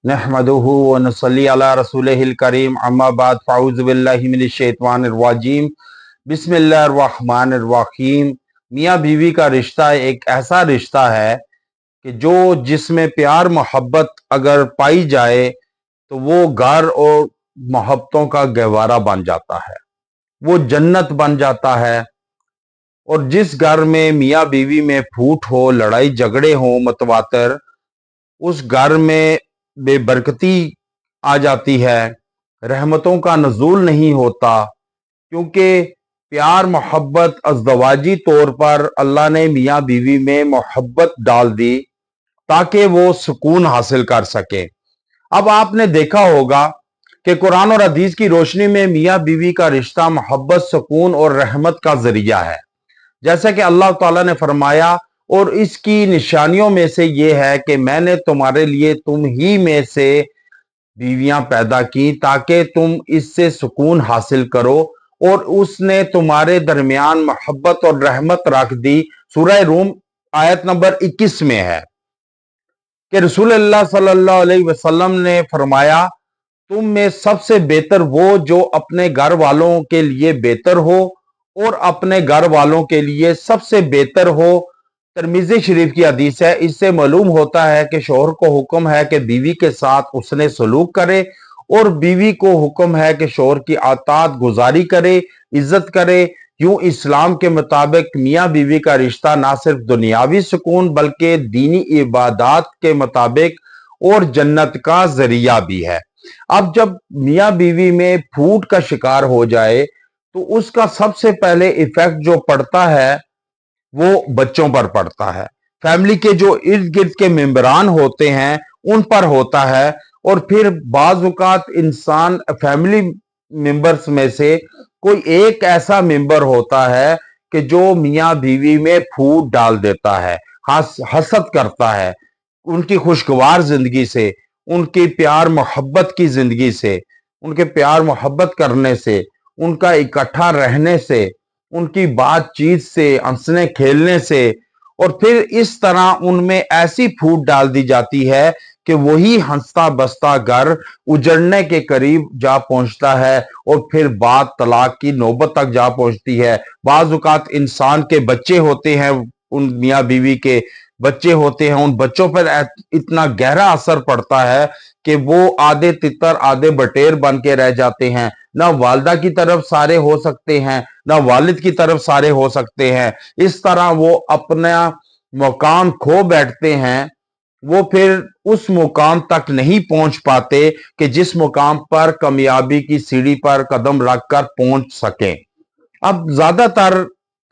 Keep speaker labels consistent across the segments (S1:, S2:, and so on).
S1: नहमदुहु व नसल्ली अला रसूलिहिल करीम अम्मा बाद फ़अऊज़ु बिल्लाहि मिनश शैतानिर रजीम बिस्मिल्लाहिर रहमानिर रहीम। मियाँ बीवी का रिश्ता एक ऐसा रिश्ता है कि जिसमें प्यार मोहब्बत अगर पाई जाए तो वो घर और मोहब्बतों का गहवारा बन जाता है, वो जन्नत बन जाता है। और जिस घर में मियाँ बीवी में फूट हो, लड़ाई झगड़े हो मतवातर, उस घर में बेबरकती आ जाती है, रहमतों का नज़ूल नहीं होता, क्योंकि प्यार मोहब्बत अज़दवाजी तौर पर अल्लाह ने मियाँ बीवी में मोहब्बत डाल दी ताकि वो सुकून हासिल कर सके। अब आपने देखा होगा कि कुरान और हदीस की रोशनी में मियाँ बीवी का रिश्ता मोहब्बत, सुकून और रहमत का जरिया है। जैसा कि अल्लाह ताला ने फरमाया, और इसकी निशानियों में से ये है कि मैंने तुम्हारे लिए तुम ही में से बीवियां पैदा की ताकि तुम इससे सुकून हासिल करो, और उसने तुम्हारे दरमियान मोहब्बत और रहमत रख दी। सूरह रूम आयत नंबर 21 में है कि रसूलुल्लाह सल्लल्लाहु अलैहि वसल्लम ने फरमाया, तुम में सबसे बेहतर वो जो अपने घर वालों के लिए बेहतर हो और अपने घर वालों के लिए सबसे बेहतर हो। तिरमिज़ी शरीफ की हदीस है। इससे मालूम होता है कि शौहर को हुक्म है कि बीवी के साथ उसने सलूक करे, और बीवी को हुक्म है कि शौहर की आतात गुजारी करे, इज्जत करे। यूं इस्लाम के मुताबिक मियाँ बीवी का रिश्ता ना सिर्फ दुनियावी सुकून बल्कि दीनी इबादत के मुताबिक और जन्नत का जरिया भी है। अब जब मियाँ बीवी में फूट का शिकार हो जाए तो उसका सबसे पहले इफेक्ट जो पड़ता है वो बच्चों पर पड़ता है, फैमिली के जो इर्द गिर्द के मेंबरान होते हैं उन पर होता है। और फिर बाज औकात इंसान फैमिली मेंबर्स में से कोई एक ऐसा मेंबर होता है कि जो मियाँ बीवी में फूट डाल देता है, हसद करता है उनकी खुशगवार जिंदगी से, उनकी प्यार मोहब्बत की जिंदगी से, उनके प्यार मोहब्बत करने से, उनका इकट्ठा रहने से, उनकी बातचीत से, हंसने खेलने से। और फिर इस तरह उनमें ऐसी फूट डाल दी जाती है कि वही हंसता बसता घर उजड़ने के करीब जा पहुंचता है, और फिर बात तलाक की नौबत तक जा पहुंचती है। बाज औकात इंसान के बच्चे होते हैं, उन मियाँ बीवी के बच्चे होते हैं, उन बच्चों पर इतना गहरा असर पड़ता है कि वो आधे तितर आधे बटेर बन के रह जाते हैं। ना वालदा की तरफ सारे हो सकते हैं, ना वालिद की तरफ सारे हो सकते हैं। इस तरह वो अपना मुकाम खो बैठते हैं। वो फिर उस मुकाम तक नहीं पहुंच पाते कि जिस मुकाम पर कामयाबी की सीढ़ी पर कदम रखकर पहुंच सके। अब ज्यादातर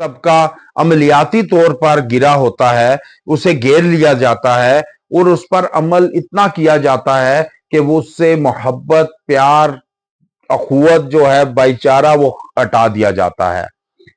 S1: तबका अमलियाती तौर पर गिरा होता है, उसे घेर लिया जाता है और उस पर अमल इतना किया जाता है कि वो उससे मोहब्बत, प्यार, अखुवत जो है, भाईचारा, वो हटा दिया जाता है।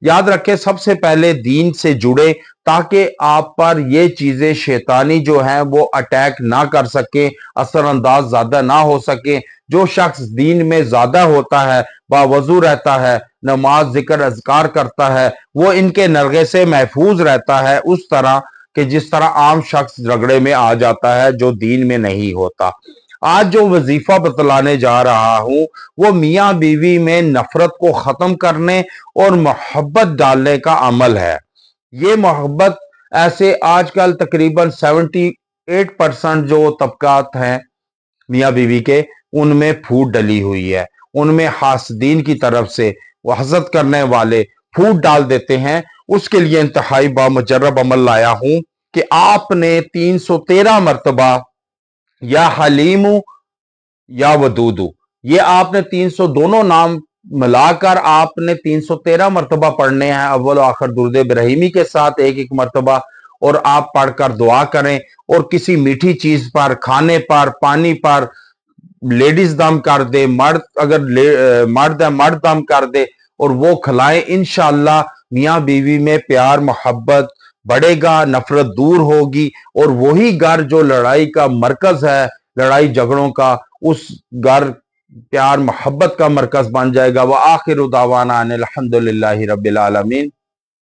S1: याद रखें, सबसे पहले दीन से जुड़े ताकि आप पर ये चीजें शैतानी जो हैं वो अटैक ना कर सके, असरअंदाज ज्यादा ना हो सके। जो शख्स दीन में ज्यादा होता है, बावजू रहता है, नमाज जिक्र अज़कार करता है, वो इनके नरगे से महफूज रहता है, उस तरह कि जिस तरह आम शख्स झगड़े में आ जाता है जो दीन में नहीं होता। आज जो वजीफा बतलाने जा रहा हूं वो मियाँ बीवी में नफरत को खत्म करने और मोहब्बत डालने का अमल है। ये मोहब्बत ऐसे आजकल तकरीबन 78% जो तबकात हैं मियाँ बीवी के, उनमें फूट डली हुई है। उनमें हासदीन की तरफ से वो हसद करने वाले फूट डाल देते हैं। उसके लिए इंतहाई बामुजर्रब अमल लाया हूं कि आपने 313 मरतबा या हलीमू या वदूदू, ये आपने 300 दोनों नाम मिलाकर आपने 313 मरतबा पढ़ने हैं, अव्वल आखिर दुरूद इब्राहिमी के साथ एक एक मरतबा। और आप पढ़कर दुआ करें, और किसी मीठी चीज पर, खाने पर, पानी पर लेडीज दम कर दे, मर्द अगर मर्द है मर्द दम कर दे और वो खिलाएं। इंशाअल्लाह मियाँ बीवी में प्यार मोहब्बत बढ़ेगा, नफरत दूर होगी, और वही घर जो लड़ाई का मरकज है, लड़ाई झगड़ों का, उस घर प्यार मोहब्बत का मरकज बन जाएगा। व आखिर दावाना अनिल हम्दुलिल्लाहि रब्बिल आलमीन।